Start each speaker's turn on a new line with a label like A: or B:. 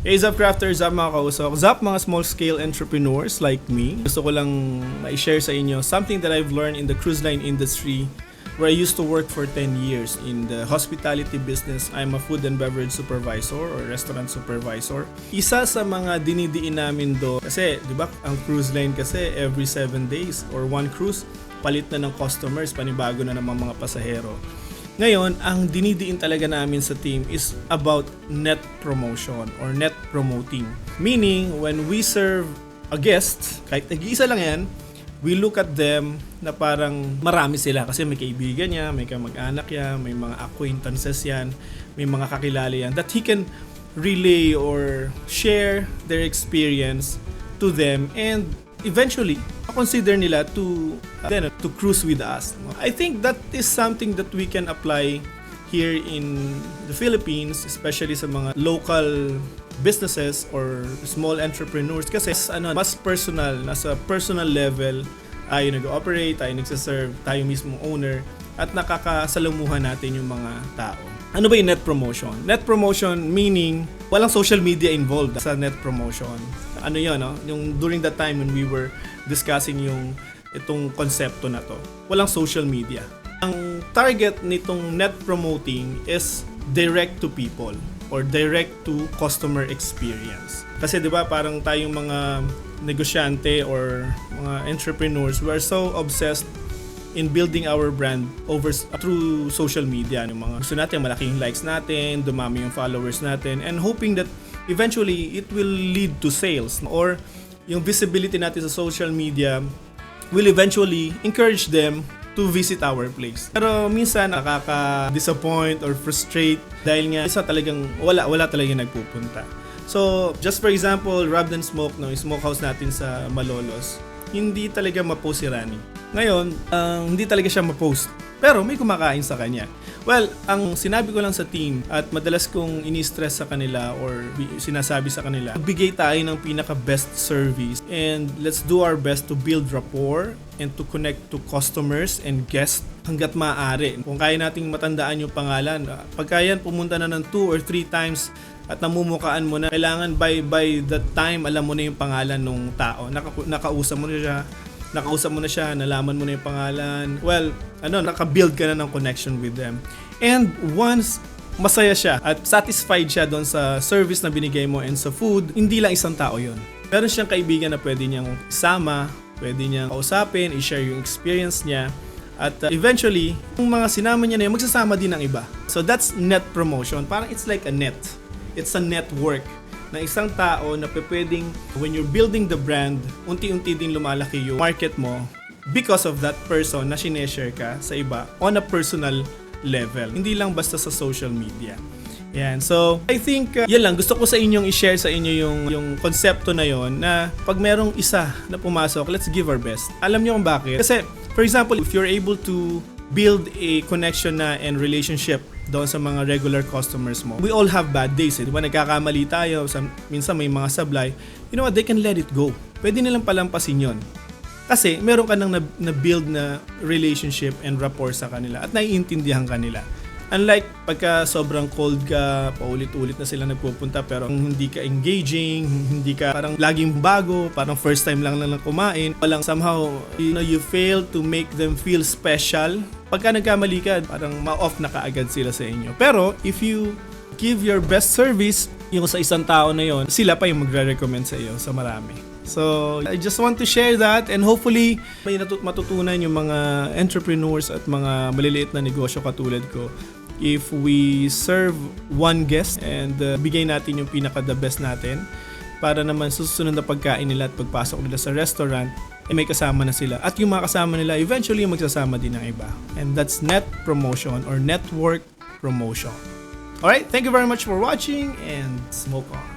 A: Hey, Zap Crafters, Zap mga kausok, Zap mga small-scale entrepreneurs like me. Gusto ko lang ma-share sa inyo something that I've learned in the cruise line industry where I used to work for 10 years in the hospitality business. I'm a food and beverage supervisor or restaurant supervisor. Isa sa mga dinidiin namin do, kasi di ba ang cruise line kasi every 7 days or one cruise, palit na ng customers, panibago na naman mga pasahero. Ngayon, ang dinidiin talaga namin sa team is about net promotion or net promoting. Meaning, when we serve a guest, kahit nag-iisa lang yan, we look at them na parang marami sila kasi may kaibigan niya, may kamag-anak yan, may mga acquaintances yan, may mga kakilala yan that he can relay or share their experience to them and eventually consider nila to cruise with us. I think that is something that we can apply here in the Philippines, especially sa mga local businesses or small entrepreneurs kasi mas personal, nasa personal level tayo nag-ooperate, tayo nagsaserve, tayo mismo owner at nakakasalamuhan natin yung mga tao. Ano ba yung net promotion? Net promotion meaning walang social media involved sa net promotion. Ano yun, no? Yung during that time when we were discussing itong konsepto na to, walang social media. Ang target nitong net promoting is direct to people or direct to customer experience. Kasi 'di ba parang tayong mga negosyante or mga entrepreneurs, we are so obsessed in building our brand through social media. Yung mga gusto natin, malaking likes natin, dumami yung followers natin, and hoping that eventually it will lead to sales or yung visibility natin sa social media will eventually encourage them to visit our place. Pero minsan nakaka-disappoint or frustrate dahil nga isa talagang wala talagang nagpupunta. So, just for example, Rub and Smoke, no, yung smokehouse natin sa Malolos, hindi talaga ma-post si Rani. Ngayon, hindi talaga siya ma-post. Pero may kumakain sa kanya. Well, ang sinabi ko lang sa team at madalas kong ini-stress sa kanila or sinasabi sa kanila, magbigay tayo ng pinaka-best service and let's do our best to build rapport and to connect to customers and guests hanggat maaari. Kung kaya nating matandaan yung pangalan, pagka yan pumunta na ng 2 or 3 times at namumukaan mo na, kailangan by that time alam mo na yung pangalan ng tao. Nakausap mo na siya, nalaman mo na yung pangalan. Well, naka-build ka na ng connection with them. And once masaya siya at satisfied siya doon sa service na binigay mo and sa food, hindi lang isang tao yun. Meron siyang kaibigan na pwede niyang isama, pwede niyang kausapin, i-share yung experience niya. At eventually, yung mga sinama niya na yun, magsasama din ng iba. So that's net promotion. Parang it's like a net. It's a network na isang tao na pwedeng when you're building the brand, unti-unti din lumalaki yung market mo because of that person na sineshare ka sa iba on a personal level. Hindi lang basta sa social media. Yan. So, I think yan lang. Gusto ko sa inyong i-share sa inyo yung konsepto na yon na pag merong isa na pumasok, let's give our best. Alam niyo kung bakit? Kasi, for example, if you're able to build a connection na and relationship doon sa mga regular customers mo. We all have bad days, di ba? Nagkakamali tayo, minsan may mga sablay. You know what? They can let it go. Pwede nilang palampasin yon. Kasi meron ka nang na-build na relationship and rapport sa kanila at naiintindihan kanila. Unlike pagka sobrang cold ka, paulit-ulit na sila nagpupunta pero hindi ka engaging, hindi ka parang laging bago, parang first time lang kumain, walang somehow, you fail to make them feel special. Pagka nagkamali ka, parang ma-off na kaagad sila sa inyo. Pero if you give your best service, yung sa isang tao na yon, sila pa yung magre-recommend sa iyo sa marami. So, I just want to share that and hopefully may matutunan yung mga entrepreneurs at mga maliliit na negosyo katulad ko if we serve one guest and bigay natin yung pinaka-the best natin para naman susunod na pagkain nila at pagpasok nila sa restaurant may kasama na sila at yung mga kasama nila eventually yung magsasama din ng iba, and that's net promotion or network promotion. Alright, thank you very much for watching and smoke on.